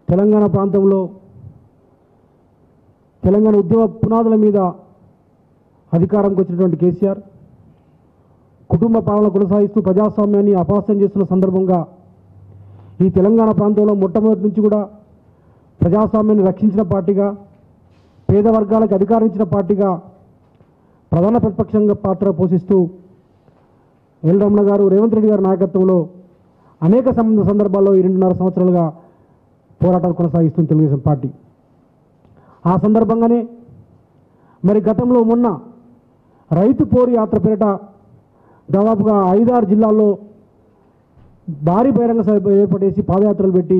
తెలంగాణ ప్రాంతంలో తెలంగాణ ఉద్యమ పునాదుల మీద అధికారంకి వచ్చినటువంటి కేసీఆర్ కుటుంబ పాలన కొనసాగిస్తూ ప్రజాస్వామ్యాన్ని అపహాస్యం చేస్తున్న సందర్భంగా ఈ తెలంగాణ ప్రాంతంలో మొట్టమొదటి నుంచి కూడా ప్రజాస్వామ్యాన్ని రక్షించిన పార్టీగా, పేద వర్గాలకు అధికారం ఇచ్చిన పార్టీగా ప్రధాన ప్రతిపక్షంగా పాత్ర పోషిస్తూ ఎల్ రమణ గారు, రేవంత్ రెడ్డి గారి నాయకత్వంలో అనేక సందర్భాల్లో ఈ 2.5 సంవత్సరాలుగా పోరాటాలు కొనసాగిస్తుంది తెలుగుదేశం పార్టీ. ఆ సందర్భంగానే మరి గతంలో మొన్న రైతు పోరు యాత్ర పేరిట దాదాపుగా 5-6 జిల్లాల్లో భారీ బహిరంగ సభ ఏర్పడేసి పాదయాత్రలు పెట్టి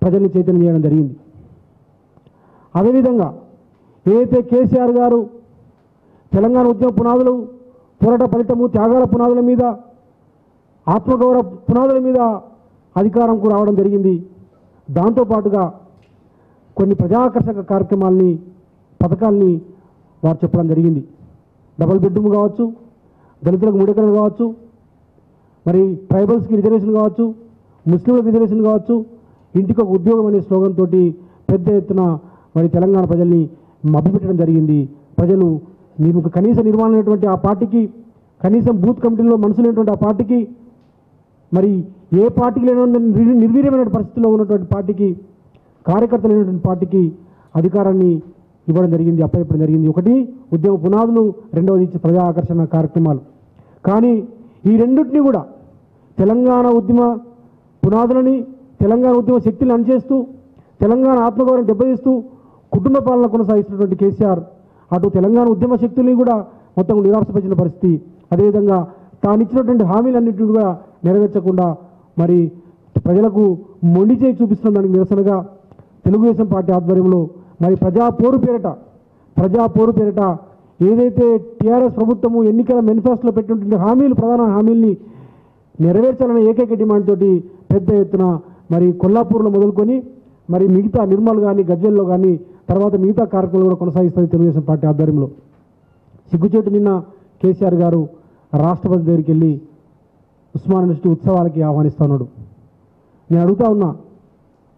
ప్రజల్ని చైతన్యం చేయడం జరిగింది. అదేవిధంగా ఏదైతే కేసీఆర్ గారు తెలంగాణ ఉద్యమ పునాదులు, పోరాట ఫలితము, త్యాగాల పునాదుల మీద, ఆత్మగౌరవ పునాదుల మీద అధికారంకు రావడం జరిగింది. దాంతోపాటుగా కొన్ని ప్రజాకర్షక కార్యక్రమాల్ని, పథకాల్ని వారు చెప్పడం జరిగింది. డబుల్ బెడ్రూమ్ కావచ్చు, దళితులకు 3 ఎకరాలు కావచ్చు, మరి ట్రైబల్స్కి రిజర్వేషన్ కావచ్చు, ముస్లింలకు రిజర్వేషన్ కావచ్చు, ఇంటికి ఒక ఉద్యోగం అనే స్లోగన్ తోటి పెద్ద ఎత్తున మరి తెలంగాణ ప్రజల్ని మభ్యపెట్టడం జరిగింది. ప్రజలు మీకు కనీస నిర్మాణం అయినటువంటి ఆ పార్టీకి, కనీసం బూత్ కమిటీలో మనసు లేనటువంటి ఆ పార్టీకి, మరి ఏ పార్టీకి లేని నిర్వీర్యమైన పరిస్థితుల్లో ఉన్నటువంటి పార్టీకి, కార్యకర్తలు లేనటువంటి పార్టీకి అధికారాన్ని ఇవ్వడం జరిగింది, అప్పచెప్పడం జరిగింది. ఒకటి ఉద్యమ పునాదులు, రెండవది ప్రజా ఆకర్షణ కార్యక్రమాలు. కానీ ఈ రెండింటినీ కూడా తెలంగాణ ఉద్యమ పునాదులని, తెలంగాణ ఉద్యమ శక్తులను అణచేస్తూ, తెలంగాణ ఆత్మగౌరవం దెబ్బతీస్తూ కుటుంబ పాలన కొనసాగిస్తున్నటువంటి కేసీఆర్ అటు తెలంగాణ ఉద్యమ శక్తుల్ని కూడా మొత్తం నిరాశపరిచిన పరిస్థితి. అదేవిధంగా తాను ఇచ్చినటువంటి హామీలన్నింటినీ కూడా నెరవేర్చకుండా మరి ప్రజలకు మొండి చేయి చూపిస్తున్న దానికి నిరసనగా తెలుగుదేశం పార్టీ ఆధ్వర్యంలో మరి ప్రజా పోరు పేరిట ఏదైతే టీఆర్ఎస్ ప్రభుత్వము ఎన్నికల మేనిఫెస్టోలో పెట్టినటువంటి హామీలు, ప్రధాన హామీల్ని నెరవేర్చాలనే ఏకైక డిమాండ్ తోటి పెద్ద ఎత్తున మరి కొల్లాపూర్లో మొదలుకొని మరి మిగతా నిర్మల్ కానీ, గజ్వెల్లో కానీ, తర్వాత మిగతా కార్యక్రమాలు కూడా కొనసాగిస్తుంది తెలుగుదేశం పార్టీ ఆధ్వర్యంలో. సిగ్గుచేటు నిన్న కేసీఆర్ గారు రాష్ట్రపతి దగ్గరికి వెళ్ళి ఉస్మాన్ యూనివర్సిటీ ఉత్సవాలకి ఆహ్వానిస్తా ఉన్నాడు. నేను అడుగుతా ఉన్నా,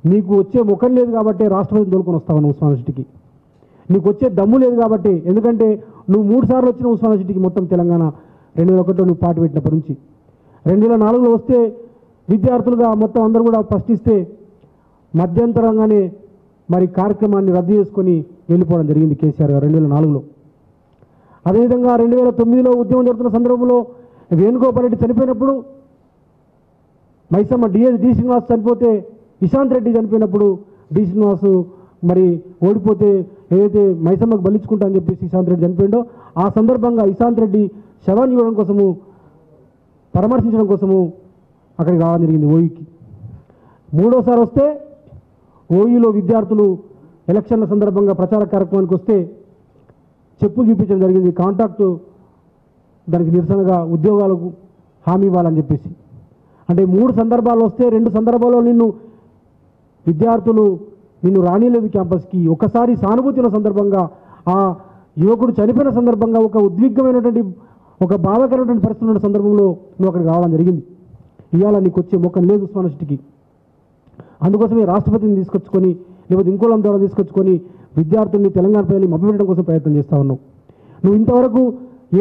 నీకు వచ్చే ముఖం లేదు కాబట్టి రాష్ట్రపతిని తోలుకొని వస్తావు ఉస్మాన్ యూనివర్సిటీకి. నీకు వచ్చే దమ్ము లేదు కాబట్టి, ఎందుకంటే నువ్వు 3 సార్లు వచ్చిన ఉస్మాన్ యూనివర్సిటీకి మొత్తం తెలంగాణ 2001లో నువ్వు పార్టీ పెట్టినప్పటి నుంచి. 2004లో వస్తే విద్యార్థులుగా మొత్తం అందరూ కూడా ప్రశ్నిస్తే మధ్యంతరంగానే మరి కార్యక్రమాన్ని రద్దు చేసుకొని వెళ్ళిపోవడం జరిగింది కేసీఆర్ గారు 2004లో. అదేవిధంగా 2009లో ఉద్యమం జరుగుతున్న సందర్భంలో వేణుగోపాల్ రెడ్డి చనిపోయినప్పుడు, మైసమ్మ డి శ్రీనివాస్ చనిపోతే, ఇశాంత్ రెడ్డి చనిపోయినప్పుడు డి శ్రీనివాస్ మరి ఓడిపోతే ఏదైతే మైసమ్మకు బలించుకుంటా అని చెప్పేసి ఇశాంత్ రెడ్డి చనిపోయిండో, ఆ సందర్భంగా ఇశాంత్ రెడ్డి శవాన్ని ఇవ్వడం కోసము, పరామర్శించడం కోసము అక్కడికి రావడం జరిగింది ఓయూకి. 3వసారి వస్తే ఓయూలో విద్యార్థులు ఎలక్షన్ల సందర్భంగా ప్రచార కార్యక్రమానికి వస్తే చెప్పులు చూపించడం జరిగింది. కాంట్రాక్టు దానికి నిరసనగా ఉద్యోగాలకు హామీ ఇవ్వాలని చెప్పేసి. అంటే 3 సందర్భాలు వస్తే 2 సందర్భాల్లో విద్యార్థులు నిన్ను రానిలేదు క్యాంపస్కి. ఒకసారి సానుభూతి ఉన్న సందర్భంగా, ఆ యువకుడు చనిపోయిన సందర్భంగా ఒక ఉద్విగ్నమైనటువంటి, ఒక బాధాకరమైనటువంటి పరిస్థితి ఉన్న సందర్భంలో నువ్వు అక్కడికి రావడం జరిగింది. ఇవాళ నీకు వచ్చే ముఖం లేదు ఉస్మాన్ యూనివర్సిటీకి. అందుకోసమే రాష్ట్రపతిని తీసుకొచ్చుకొని, లేకపోతే ఇంకోళ్ళ ద్వారా తీసుకొచ్చుకొని విద్యార్థుల్ని, తెలంగాణ ప్రజల్ని మభ్యపెట్టడం కోసం ప్రయత్నం చేస్తూ ఉన్నావు. నువ్వు ఇంతవరకు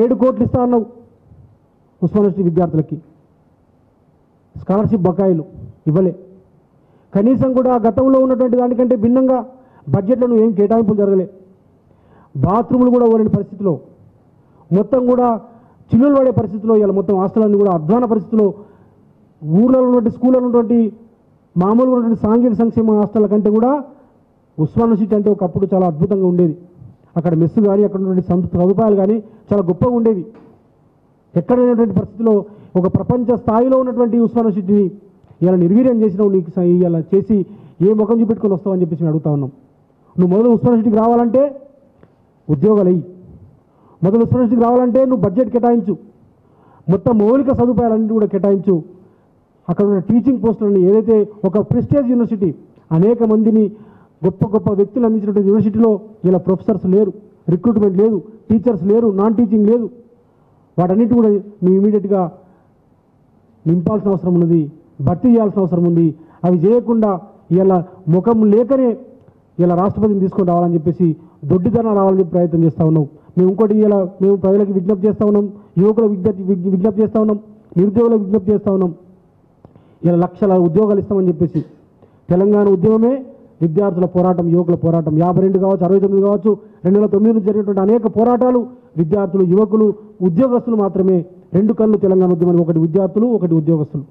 7 కోట్లు ఇస్తా ఉన్నావు ఉస్మాన్ యూనివర్సిటీ విద్యార్థులకి. స్కాలర్షిప్ బకాయిలు ఇవ్వలే. కనీసం కూడా గతంలో ఉన్నటువంటి దానికంటే భిన్నంగా బడ్జెట్లో నువ్వు ఏం కేటాయింపులు జరగలే. బాత్రూములు కూడా ఓలేని పరిస్థితిలో, మొత్తం కూడా చిల్లులు పడే పరిస్థితిలో, ఇలా మొత్తం హాస్టలన్నీ కూడా అధ్వాన పరిస్థితిలో, ఊర్లలో ఉన్నటువంటి స్కూళ్ళలో ఉన్నటువంటి మామూలుగా ఉన్నటువంటి సాంఘిక సంక్షేమ హాస్టల్ కంటే కూడా ఉస్మాన్ యూనివర్సిటీ అంటే ఒకప్పుడు చాలా అద్భుతంగా ఉండేది. అక్కడ మెస్సు కానీ, అక్కడ ఉన్నటువంటి సదుపాయాలు కానీ చాలా గొప్పగా ఉండేవి. ఎక్కడ ఉన్నటువంటి పరిస్థితిలో ఒక ప్రపంచ స్థాయిలో ఉన్నటువంటి ఉస్మాన్ యూనివర్సిటీని ఇలా నిర్వీర్యం చేసినావు. నీకు ఇలా చేసి ఏ ముఖం చూపెట్టుకొని వస్తావని చెప్పేసి మేము అడుగుతా ఉన్నాం. నువ్వు మొదలు ఉస్మాన్ యూనివర్సిటీకి రావాలంటే ఉద్యోగాలు అయ్యి, మొదలు ఉస్మాన్ యూనివర్సిటీకి రావాలంటే నువ్వు బడ్జెట్ కేటాయించు, మొత్తం మౌలిక సదుపాయాలన్నింటి కూడా కేటాయించు. అక్కడ ఉన్న టీచింగ్ పోస్టులని, ఏదైతే ఒక ప్రెస్టేజ్ యూనివర్సిటీ, అనేక మందిని గొప్ప గొప్ప వ్యక్తులు అందించినటువంటి యూనివర్సిటీలో ఇలా ప్రొఫెసర్స్ లేరు, రిక్రూట్మెంట్ లేదు, టీచర్స్ లేరు, నాన్ టీచింగ్ లేదు. వాటన్నిటి కూడా నువ్వు ఇమీడియట్గా నింపాల్సిన అవసరం ఉన్నది, భర్తీ చేయాల్సిన అవసరం ఉంది. అవి చేయకుండా ఇలా ముఖం లేకనే ఇలా రాష్ట్రపతిని తీసుకొని రావాలని చెప్పేసి దొడ్డిదనం రావాలని చెప్పి ప్రయత్నం చేస్తూ ఉన్నాం. మేము ఇంకోటి ఇలా మేము ప్రజలకు విజ్ఞప్తి చేస్తూ ఉన్నాం, యువకులకు విజ్ఞప్తి చేస్తూ ఉన్నాం, నిరుద్యోగులకు విజ్ఞప్తి చేస్తూ ఉన్నాం. ఇలా లక్షల ఉద్యోగాలు ఇస్తామని చెప్పేసి తెలంగాణ ఉద్యమమే విద్యార్థుల పోరాటం, యువకుల పోరాటం. 52 కావచ్చు, 69 కావచ్చు, 2009 నుంచి జరిగినటువంటి అనేక పోరాటాలు విద్యార్థులు, యువకులు, ఉద్యోగస్తులు మాత్రమే. 2 కళ్ళు తెలంగాణ ఉద్యమం, ఒకటి విద్యార్థులు, ఒకటి ఉద్యోగస్తులు.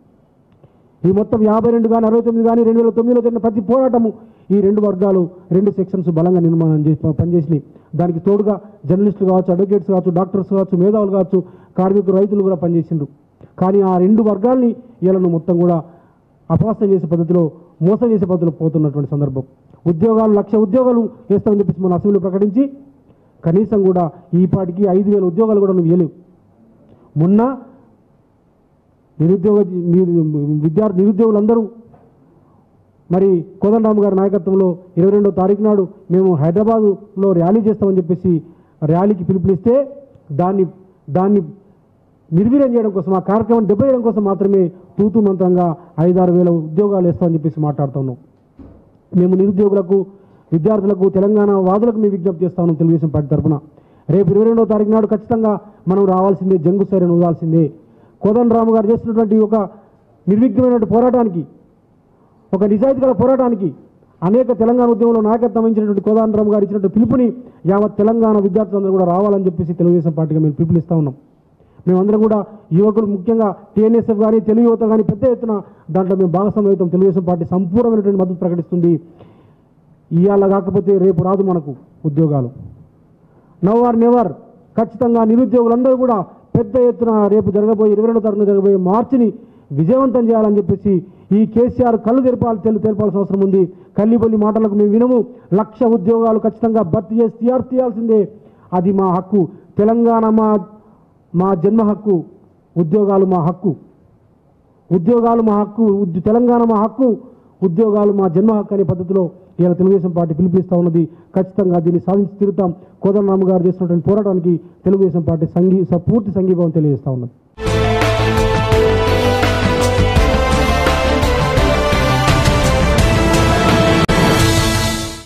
ఈ మొత్తం 52 కానీ 69 కానీ 2009లో జరిగిన ప్రతి పోరాటము ఈ 2 వర్గాలు 2 సెక్షన్స్ బలంగా నిర్మాణం చేసి పనిచేసినాయి. దానికి తోడుగా జర్నలిస్టులు కావచ్చు, అడ్వకేట్స్ కావచ్చు, డాక్టర్స్ కావచ్చు, మేధావులు కావచ్చు, కార్మికులు, రైతులు కూడా పనిచేసిండ్రు. కానీ ఆ 2 వర్గాల్ని వీళ్ళను మొత్తం కూడా అపహాస్యం చేసే పద్ధతిలో, మోసం చేసే పద్ధతిలో పోతున్నటువంటి సందర్భం. ఉద్యోగాలు 1,00,000 ఉద్యోగాలు వేస్తామని చెప్పేసి మన అసెంబ్లీలో ప్రకటించి కనీసం కూడా ఈ పాటికి 5,000 ఉద్యోగాలు కూడా నువ్వు వేయలేవు. మొన్న నిరుద్యోగులందరూ మరి కోదండరామ్ గారి నాయకత్వంలో 22వ తారీఖు నాడు మేము హైదరాబాదులో ర్యాలీ చేస్తామని చెప్పేసి ర్యాలీకి పిలుపునిస్తే దాన్ని నిర్వీర్యం చేయడం కోసం, ఆ కార్యక్రమం దెబ్బేయడం కోసం మాత్రమే తూతూ మంత్రంగా 5-6 వేల ఉద్యోగాలు వేస్తామని చెప్పేసి మాట్లాడుతున్నాం. మేము నిరుద్యోగులకు, విద్యార్థులకు, తెలంగాణ వాదులకు మేము విజ్ఞప్తి చేస్తా ఉన్నాం తెలుగుదేశం పార్టీ తరఫున. రేపు 22వ తారీఖు నాడు ఖచ్చితంగా మనం రావాల్సిందే, జంగు సైరన్ ఊదాల్సిందే. కోదండరామ్ గారు చేస్తున్నటువంటి ఒక నిర్విఘ్నమైన పోరాటానికి, ఒక నిజాయితీ గల పోరాటానికి, అనేక తెలంగాణ ఉద్యమంలో నాయకత్వం వహించినటువంటి కోదండరామ్ గారు ఇచ్చినటువంటి పిలుపుని యావత్ తెలంగాణ విద్యార్థులందరూ కూడా రావాలని చెప్పేసి తెలుగుదేశం పార్టీగా మేము పిలుపునిస్తా ఉన్నాం. మేమందరం కూడా యువకులు, ముఖ్యంగా టీఎన్ఎస్ఎఫ్ కానీ, తెలుగు యువత కానీ పెద్ద ఎత్తున దాంట్లో మేము భాగస్వామ్యం అవుతాం. తెలుగుదేశం పార్టీ సంపూర్ణమైనటువంటి మద్దతు ప్రకటిస్తుంది. ఇవాళ కాకపోతే రేపు రాదు మనకు ఉద్యోగాలు. Now or never. ఖచ్చితంగా నిరుద్యోగులందరూ కూడా పెద్ద ఎత్తున రేపు జరగబోయే 22వ తారీఖున జరగబోయే మార్చిని విజయవంతం చేయాలని చెప్పేసి ఈ కేసీఆర్ కళ్ళు తెలపాల్సిన అవసరం ఉంది. కల్లిబొల్లి మాటలకు మేము వినము. 1,00,000 ఉద్యోగాలు ఖచ్చితంగా భర్తీ చేసి తీయాల్సిందే. అది మా హక్కు. తెలంగాణ మా జన్మ హక్కు. ఉద్యోగాలు మా హక్కు. ఉద్యోగాలు మా హక్కు. తెలంగాణ మా హక్కు. ఉద్యోగాలు మా జన్మ హక్కు అనే పద్ధతిలో ఇలా తెలుగుదేశం పార్టీ పిలిపిస్తూ ఉన్నది. ఖచ్చితంగా దీన్ని సాధించి తీరుతాం. కోదండరామ్ గారు చేస్తున్నటువంటి పోరాటానికి తెలుగుదేశం పార్టీ పూర్తి సంఘీభావం తెలియజేస్తూ ఉన్నది.